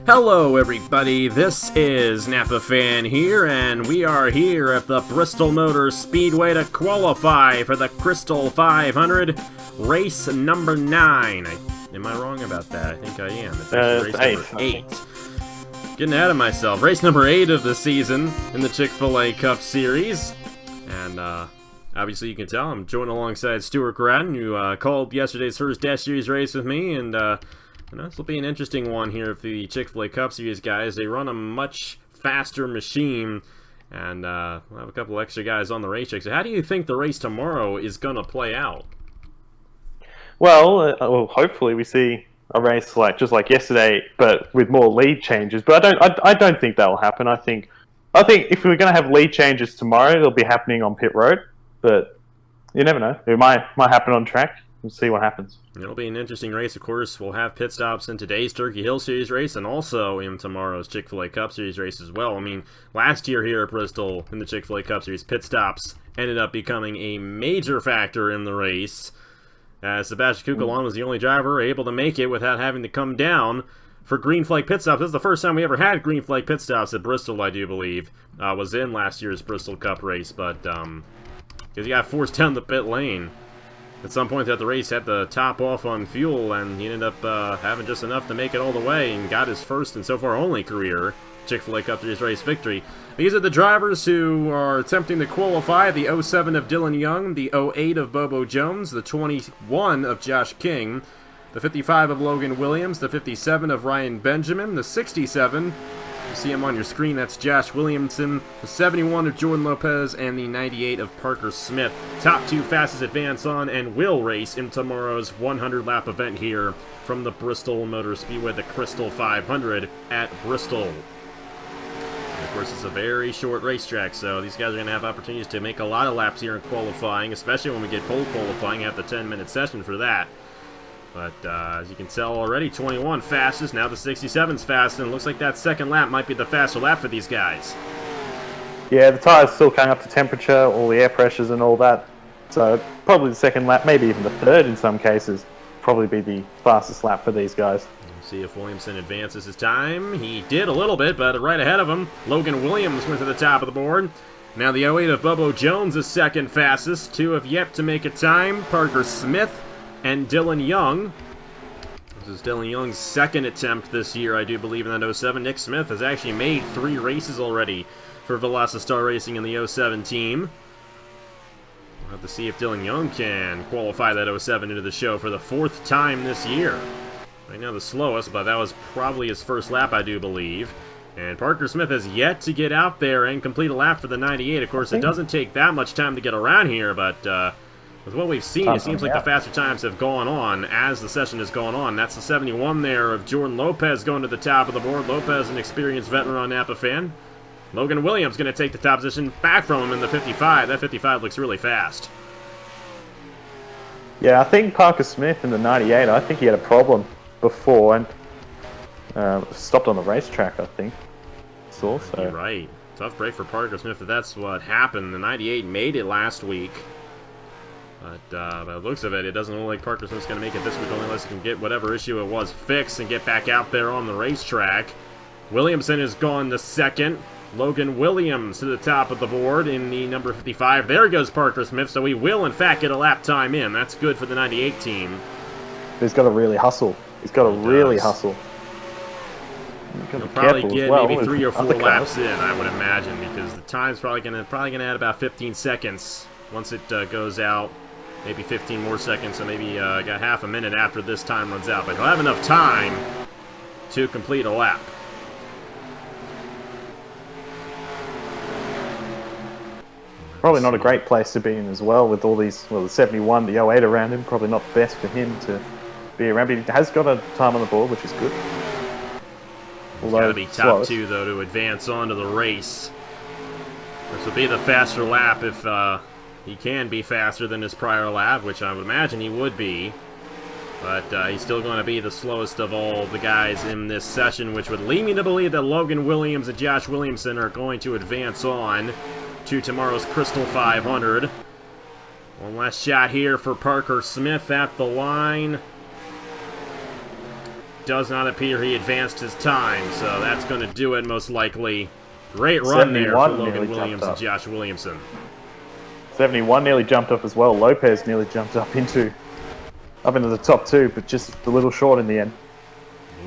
Hello everybody, this is Napa Fan here, and we are here at the Bristol Motor Speedway to qualify for the Krystal 500, race number 9. Am I wrong about that? I think I am. It's actually race number 8. Getting ahead of myself. Race number 8 of the season in the Chick-fil-A Cup Series. And obviously you can tell I'm joined alongside Stuart Grattan, who called yesterday's first Dash Series race with me, and this will be an interesting one here for the Chick-fil-A Cup Series guys. They run a much faster machine, and we'll have a couple extra guys on the racetrack. So how do you think the race tomorrow is going to play out? Well, hopefully we see a race just like yesterday, but with more lead changes. But I don't think that will happen. I think if we're going to have lead changes tomorrow, they'll be happening on pit road. But you never know; it might happen on track. We'll see what happens. It'll be an interesting race, of course. We'll have pit stops in today's Turkey Hill Series race and also in tomorrow's Chick-fil-A Cup Series race as well. I mean, last year here at Bristol in the Chick-fil-A Cup Series, pit stops ended up becoming a major factor in the race. Sebastian Kukulon was the only driver able to make it without having to come down for green flag pit stops. This is the first time we ever had green flag pit stops at Bristol, I do believe. Was in last year's Bristol Cup race, but because he got forced down the pit lane. At some point throughout the race, had to top off on fuel, and he ended up having just enough to make it all the way and got his first and so far only career Chick-fil-A Cup Series race victory. These are the drivers who are attempting to qualify: the 07 of Dillon Young, the 08 of Bobo Jones, the 21 of Josh King, the 55 of Logan Williams, the 57 of Ryan Benjamin, the 67, you see him on your screen, that's Josh Williamson, the 71 of Jordan Lopes, and the 98 of Parker Smith. Top two fastest advance on and will race in tomorrow's 100-lap event here from the Bristol Motor Speedway, the Krystal 500 at Bristol. And of course, it's a very short racetrack, so these guys are going to have opportunities to make a lot of laps here in qualifying, especially when we get pole qualifying at the 10-minute session for that. But as you can tell already, 21 fastest, now the 67's fast, and it looks like that second lap might be the faster lap for these guys. Yeah, the tyres still coming up to temperature, all the air pressures and all that. So probably the second lap, maybe even the third in some cases, probably be the fastest lap for these guys. Let's see if Williamson advances his time. He did a little bit, but right ahead of him, Logan Williams went to the top of the board. Now the 08 of Bobo Jones is second fastest. Two have yet to make a time, Parker Smith and Dillon Young. This is Dillon Young's second attempt this year, I do believe, in that 07. Nick Smith has actually made 3 races already for Velocity Racing in the 07 team. We'll have to see if Dillon Young can qualify that 07 into the show for the 4th time this year. Right now the slowest, but that was probably his first lap, I do believe. And Parker Smith has yet to get out there and complete a lap for the 98. Of course, it doesn't take that much time to get around here, but with what we've seen, it seems like the faster times have gone on as the session has gone on. That's the 71 there of Jordan Lopes going to the top of the board. Lopes, an experienced veteran on Napa Fan. Logan Williams going to take the top position back from him in the 55. That 55 looks really fast. Yeah, I think Parker Smith in the 98, I think he had a problem before and stopped on the racetrack, I think. So. You're right. Tough break for Parker Smith if that's what happened. The 98 made it last week. But by the looks of it, it doesn't look like Parker Smith's going to make it this week, only unless he can get whatever issue it was fixed and get back out there on the racetrack. Williamson has gone to second. Logan Williams to the top of the board in the number 55. There goes Parker Smith, so he will, in fact, get a lap time in. That's good for the 98 team. He's got to really hustle. He's got to really hustle. He'll probably get maybe 3 or 4 laps in, I would imagine, because the time's probably gonna add about 15 seconds once it goes out. Maybe 15 more seconds, so maybe got half a minute after this time runs out. But he'll have enough time to complete a lap. Probably not a great place to be in as well with all these, well, the 71, the 08 around him. Probably not best for him to be around. But he has got a time on the board, which is good. He's got to be top 2, though, to advance onto the race. This will be the faster lap if he can be faster than his prior lap, which I would imagine he would be. But he's still going to be the slowest of all the guys in this session, which would lead me to believe that Logan Williams and Josh Williamson are going to advance on to tomorrow's Krystal 500. One last shot here for Parker Smith at the line. does not appear he advanced his time, so that's going to do it most likely. Great run there for Logan Williams and Josh Williamson. 71 nearly jumped up as well. Lopes nearly jumped up into the top 2, but just a little short in the end.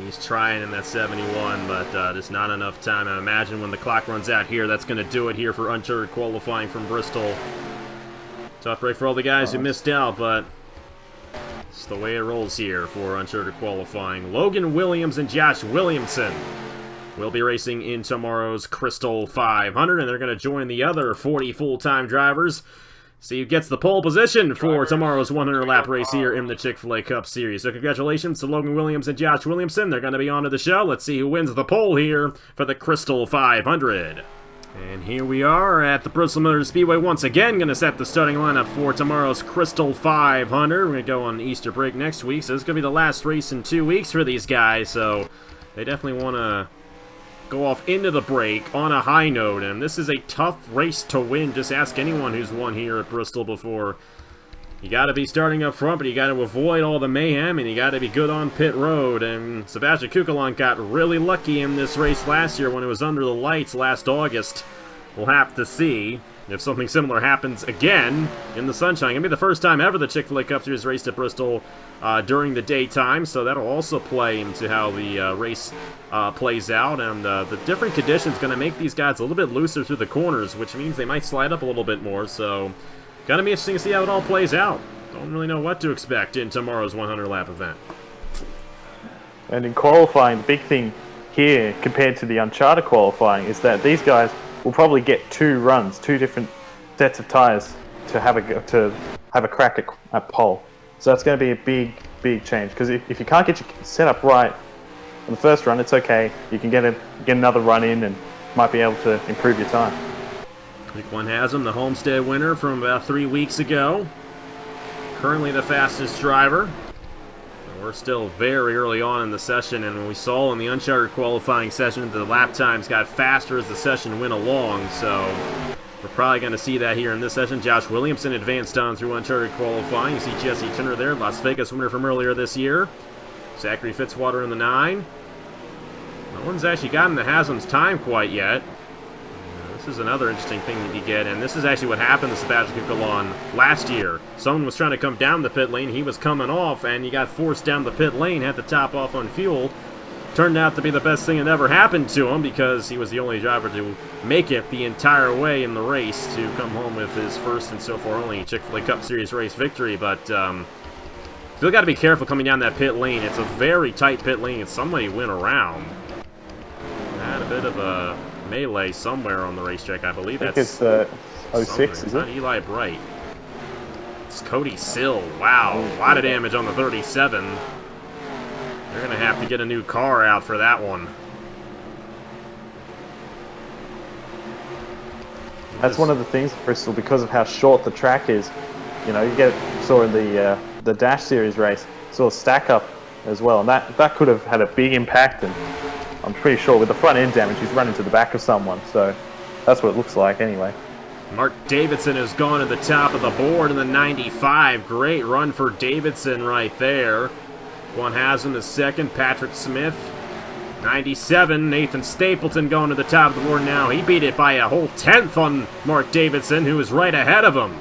He's trying in that 71, but just not enough time. I imagine when the clock runs out here, that's going to do it here for uncharted qualifying from Bristol. Tough break for all the guys who missed out, but it's the way it rolls here for uncharted qualifying. Logan Williams and Josh Williamson will be racing in tomorrow's Krystal 500, and they're going to join the other 40 full-time drivers. See who gets the pole position for tomorrow's 100-lap race here in the Chick-fil-A Cup Series. So congratulations to Logan Williams and Josh Williamson. They're going to be on to the show. Let's see who wins the pole here for the Krystal 500. And here we are at the Bristol Motor Speedway once again, going to set the starting lineup for tomorrow's Krystal 500. We're going to go on Easter break next week, so this is going to be the last race in 2 weeks for these guys, so they definitely want to go off into the break on a high note, and this is a tough race to win. Just ask anyone who's won here at Bristol before. You got to be starting up front, but you got to avoid all the mayhem, and you got to be good on pit road. And Sebastian Kukulon got really lucky in this race last year when it was under the lights last August. We'll have to see if something similar happens again in the sunshine. It'll be the first time ever the Chick-fil-A Cup Series raced at Bristol during the daytime, so that'll also play into how the race plays out. And the different conditions going to make these guys a little bit looser through the corners, which means they might slide up a little bit more. So gonna be interesting to see how it all plays out. Don't really know what to expect in tomorrow's 100-lap event. And in qualifying, the big thing here compared to the Uncharted qualifying is that these guys will probably get 2 runs, 2 different sets of tyres to have a crack at pole. So that's going to be a big change, because if you can't get your setup right on the first run, it's okay. You can get another run in and might be able to improve your time. Week 1 has him, the Homestead winner from about 3 weeks ago. Currently the fastest driver. We're still very early on in the session, and we saw in the Uncharted qualifying session the lap times got faster as the session went along, so we're probably going to see that here in this session. Josh Williamson advanced on through Uncharted qualifying. You see Jesse Turner there, Las Vegas winner from earlier this year. Zachary Fitzwater in the 9. No one's actually gotten the Haslam's time quite yet. This is another interesting thing that you get, and this is actually what happened to Sebastian Kukulon last year. Someone was trying to come down the pit lane, he was coming off, and he got forced down the pit lane, had to top off on fuel. Turned out to be the best thing that ever happened to him, because he was the only driver to make it the entire way in the race to come home with his first and so far only Chick-fil-A Cup Series race victory. But still got to be careful coming down that pit lane. It's a very tight pit lane, and somebody went around. Had a bit of a melee somewhere on the racetrack. I believe that's it's 06, is it? Not Eli Bright. It's Cody Sill. Wow, a lot of damage on the 37. They're going to have to get a new car out for that one. That's one of the things at Bristol, because of how short the track is. You know, you saw in the Dash Series race, saw a stack up as well, and that could have had a big impact. And I'm pretty sure with the front end damage, he's run into the back of someone. So that's what it looks like anyway. Mark Davidson has gone to the top of the board in the 95. Great run for Davidson right there. One has him as second. Patrick Smith, 97. Nathan Stapleton going to the top of the board now. He beat it by a whole 10th on Mark Davidson, who is right ahead of him.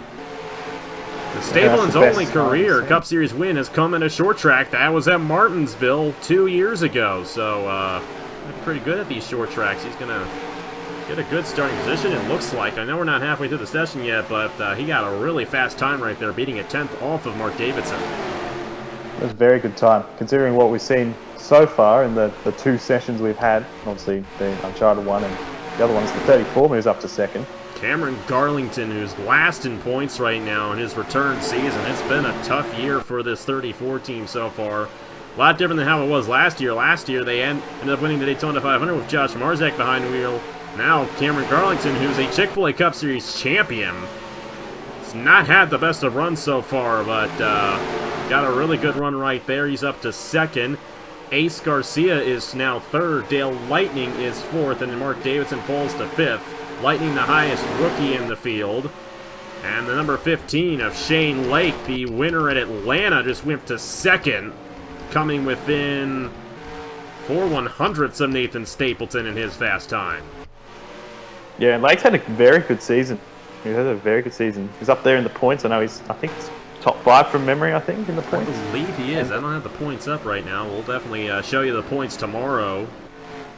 The Stapleton's only career Cup Series win has come in a short track. That was at Martinsville 2 years ago. So, pretty good at these short tracks. He's going to get a good starting position, it looks like. I know we're not halfway through the session yet, but he got a really fast time right there, beating a 10th off of Mark Davidson. It was a very good time, considering what we've seen so far in the 2 sessions we've had. Obviously, the Uncharted one, and the other one's the 34 moves up to second. Cameron Garlington, who's last in points right now in his return season. It's been a tough year for this 34 team so far. A lot different than how it was last year. Last year, they ended up winning the Daytona 500 with Josh Marzak behind the wheel. Now, Cameron Garlington, who's a Chick-fil-A Cup Series champion, has not had the best of runs so far, but got a really good run right there. He's up to second. Ace Garcia is now third. Dale Lightning is fourth, and Mark Davidson falls to fifth. Lightning, the highest rookie in the field. And the number 15 of Shane Lake, the winner at Atlanta, just went to second, coming within 4/100ths of Nathan Stapleton in his fast time. Yeah, and Lake's had a very good season. He's had a very good season. He's up there in the points. I think it's top 5 from memory, I think, in the points. I believe he is. I don't have the points up right now. We'll definitely show you the points tomorrow.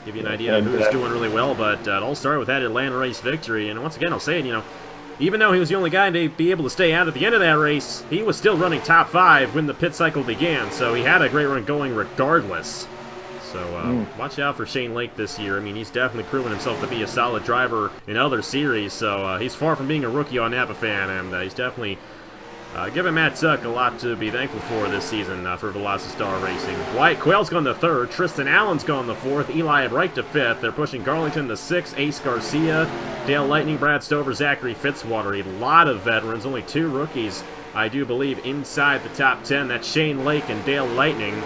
Give you an idea of who's doing really well, but it all started with that Atlanta race victory. And once again, I'll say it, even though he was the only guy to be able to stay out at the end of that race, he was still running top 5 when the pit cycle began, so he had a great run going regardless. So watch out for Shane Lake this year. I mean, he's definitely proven himself to be a solid driver in other series, so he's far from being a rookie on Napa fan, and he's definitely giving Matt Zuck a lot to be thankful for this season for Velocity-Star Racing. Wyatt Quayle's gone to 3rd, Tristan Allen's gone to 4th, Eli Bright to 5th. They're pushing Garlington to 6th, Ace Garcia, Dale Lightning, Brad Stover, Zachary Fitzwater. A lot of veterans, only 2 rookies, I do believe, inside the top 10. That's Shane Lake and Dale Lightning.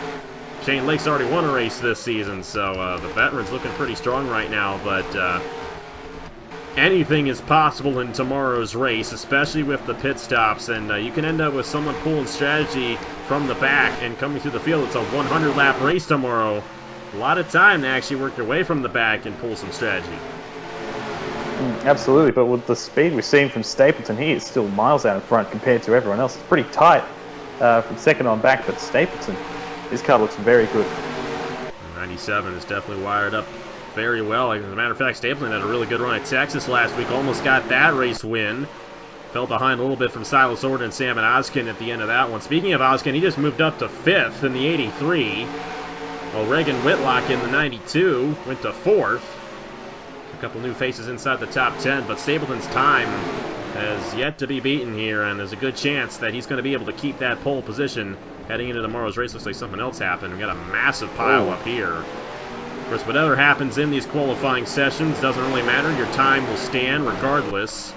Shane Lake's already won a race this season, so the veteran's looking pretty strong right now, but anything is possible in tomorrow's race, especially with the pit stops, and you can end up with someone pulling strategy from the back and coming through the field. It's a 100-lap race tomorrow. A lot of time to actually work your way from the back and pull some strategy. Absolutely, but with the speed we've seen from Stapleton, he is still miles out in front compared to everyone else. It's pretty tight from second on back, but Stapleton, his car looks very good. 97 is definitely wired up very well. As a matter of fact, Stapleton had a really good run at Texas last week. Almost got that race win. Fell behind a little bit from Silas Orden and Sam and Oskin at the end of that one. Speaking of Oskin, he just moved up to 5th in the 83. While Reagan Whitlock in the 92 went to 4th. A couple new faces inside the top 10, but Stapleton's time has yet to be beaten here, and there's a good chance that he's going to be able to keep that pole position heading into tomorrow's race. Looks like something else happened. We got a massive pile up here. Of course, whatever happens in these qualifying sessions doesn't really matter. Your time will stand regardless.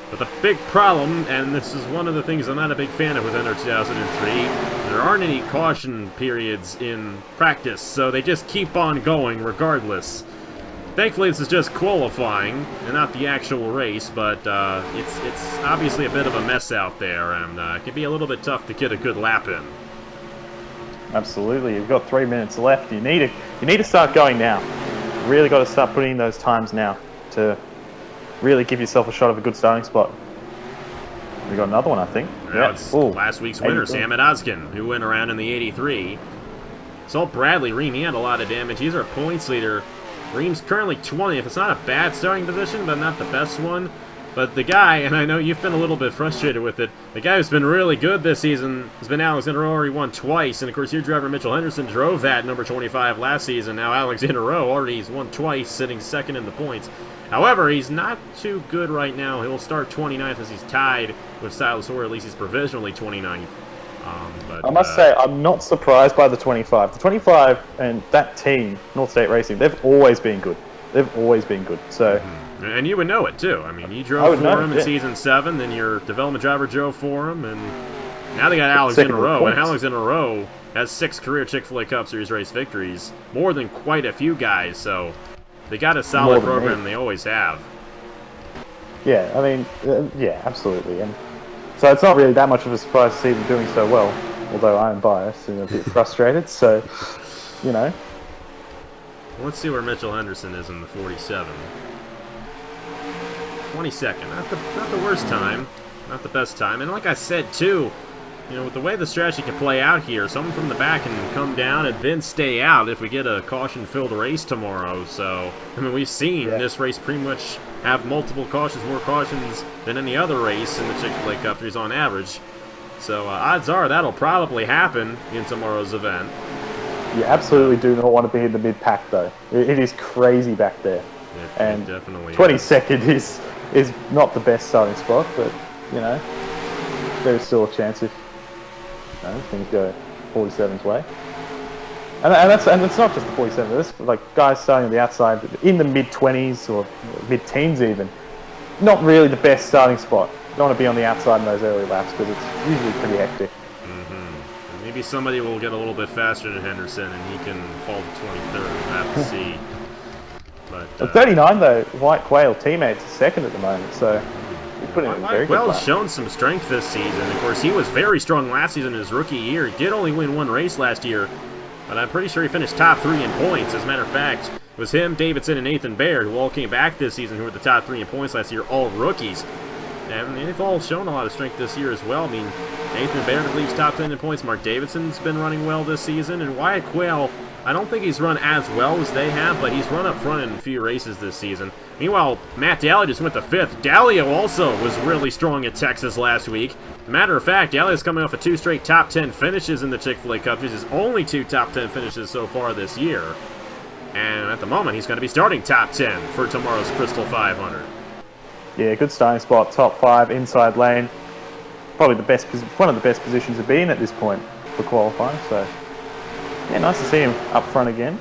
But the big problem, and this is one of the things I'm not a big fan of with NR 2003, there aren't any caution periods in practice, so they just keep on going regardless. Thankfully, this is just qualifying and not the actual race, but it's obviously a bit of a mess out there, and it can be a little bit tough to get a good lap in. Absolutely, you've got 3 minutes left. You need to start going now. You really got to start putting in those times now to really give yourself a shot of a good starting spot. We got another one, I think. Yeah, it's last week's winner, Sam Oskin, who went around in the 83. Saw Bradley Ream, he had a lot of damage. He's our points leader. Ream's currently 20th. It's not a bad starting position, but not the best one. But the guy, and I know you've been a little bit frustrated with it, the guy who's been really good this season has been Alexander Rowe. He won twice, and of course your driver Mitchell Henderson drove that number 25 last season. Now Alexander Rowe already has won twice, sitting second in the points. However, he's not too good right now. He'll start 29th as he's tied with Silas Orr. At least he's provisionally 29th. But, I must say, I'm not surprised by the 25. The 25 and that team, North State Racing, they've always been good. They've always been good. So, and you would know it too. I mean, you drove for him in season 7, then your development driver drove for him, and now they got Alexander Rowe. And Alexander Rowe has 6 career Chick-fil-A Cup Series race victories, more than quite a few guys. So they got a solid program. They always have. Yeah, I mean, yeah, absolutely. And so it's not really that much of a surprise to see them doing so well, although I am biased and a bit frustrated, so, you know. Let's see where Mitchell Henderson is in the 47. 22nd. Not the worst time. Not the best time. And like I said, too, you know, with the way the strategy can play out here, someone from the back can come down and then stay out if we get a caution-filled race tomorrow. So, I mean, we've seen this race pretty much have multiple cautions, more cautions than any other race in the Chick-fil-A Cup Series on average. So, odds are that'll probably happen in tomorrow's event. You absolutely do not want to be in the mid-pack, though. It is crazy back there. It definitely 22nd is not the best starting spot, but, you know, there's still a chance if things go 47's way. And it's not just the 47. There's like guys starting on the outside in the mid-20s or mid-teens even. Not really the best starting spot. You don't want to be on the outside in those early laps because it's usually pretty hectic. Mm-hmm. Maybe somebody will get a little bit faster than Henderson and he can fall to 23rd. We'll have to see. But, 39 though, White Quail teammates second at the moment, so he's putting in a very good Well, shown some strength this season. Of course, he was very strong last season in his rookie year. He did only win one race last year, but I'm pretty sure he finished top 3 in points. As a matter of fact, it was him, Davidson, and Nathan Baird who all came back this season, who were the top 3 in points last year, all rookies. And they've all shown a lot of strength this year as well. I mean, Nathan Baird, I believe, is top 10 in points. Mark Davidson's been running well this season. And Wyatt Quayle, I don't think he's run as well as they have, but he's run up front in a few races this season. Meanwhile, Matt Daly just went to 5th. Dalio also was really strong at Texas last week. Matter of fact, Dalio's coming off of 2 straight top 10 finishes in the Chick-fil-A Cup. This is only 2 top 10 finishes so far this year. And at the moment, he's going to be starting top 10 for tomorrow's Krystal 500. Yeah, good starting spot, top 5, inside lane. Probably the best, one of the best positions to be in at this point for qualifying. So, yeah, nice to see him up front again.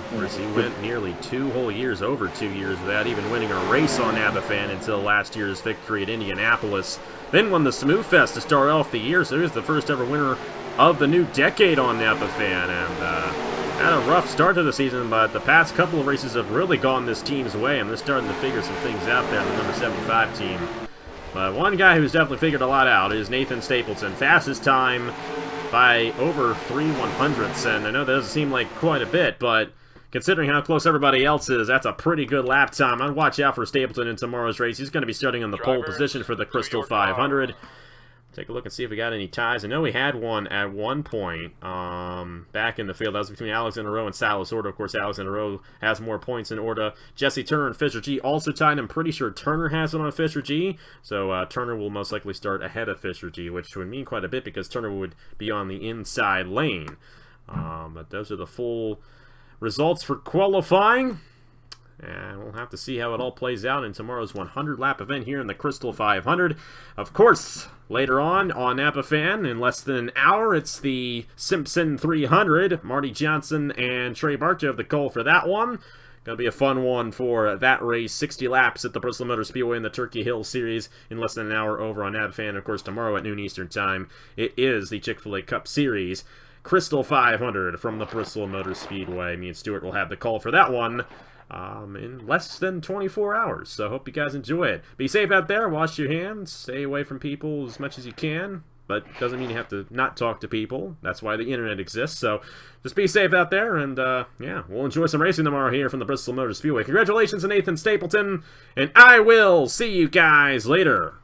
Of course, he went nearly 2 whole years, over 2 years, without even winning a race on Nabafan until last year's victory at Indianapolis. Then won the Smooth Fest to start off the year, so he was the first ever winner of the new decade on Nabafan. And had a rough start to the season, but the past couple of races have really gone this team's way, and they're starting to figure some things out there in the number 75 team. But one guy who's definitely figured a lot out is Nathan Stapleton. Fastest time by over 3/100ths, and I know that doesn't seem like quite a bit, but considering how close everybody else is, that's a pretty good lap time. I'd watch out for Stapleton in tomorrow's race. He's going to be starting on the pole position for the Krystal 500. Take a look and see if we got any ties. I know we had one at one point back in the field. That was between Alexander Rowe and Silas Orta. Of course, Alexander Rowe has more points than Orta. Jesse Turner and Fisher G also tied. I'm pretty sure Turner has it on Fisher G. So Turner will most likely start ahead of Fisher G, which would mean quite a bit because Turner would be on the inside lane. But those are the full results for qualifying. And we'll have to see how it all plays out in tomorrow's 100-lap event here in the Krystal 500. Of course, later on Napa-Fan, in less than an hour, it's the Simpson 300. Marty Johnson and Trey Barker have the call for that one. Going to be a fun one for that race. 60 laps at the Bristol Motor Speedway in the Turkey Hill Series in less than an hour over on Napa-Fan. Of course, tomorrow at noon Eastern Time, it is the Chick-fil-A Cup Series. Krystal 500 from the Bristol Motor Speedway. Me and Stuart will have the call for that one in less than 24 hours. So hope you guys enjoy it. Be safe out there. Wash your hands. Stay away from people as much as you can. But doesn't mean you have to not talk to people. That's why the internet exists. So just be safe out there. And yeah, we'll enjoy some racing tomorrow here from the Bristol Motor Speedway. Congratulations to Nathan Stapleton. And I will see you guys later.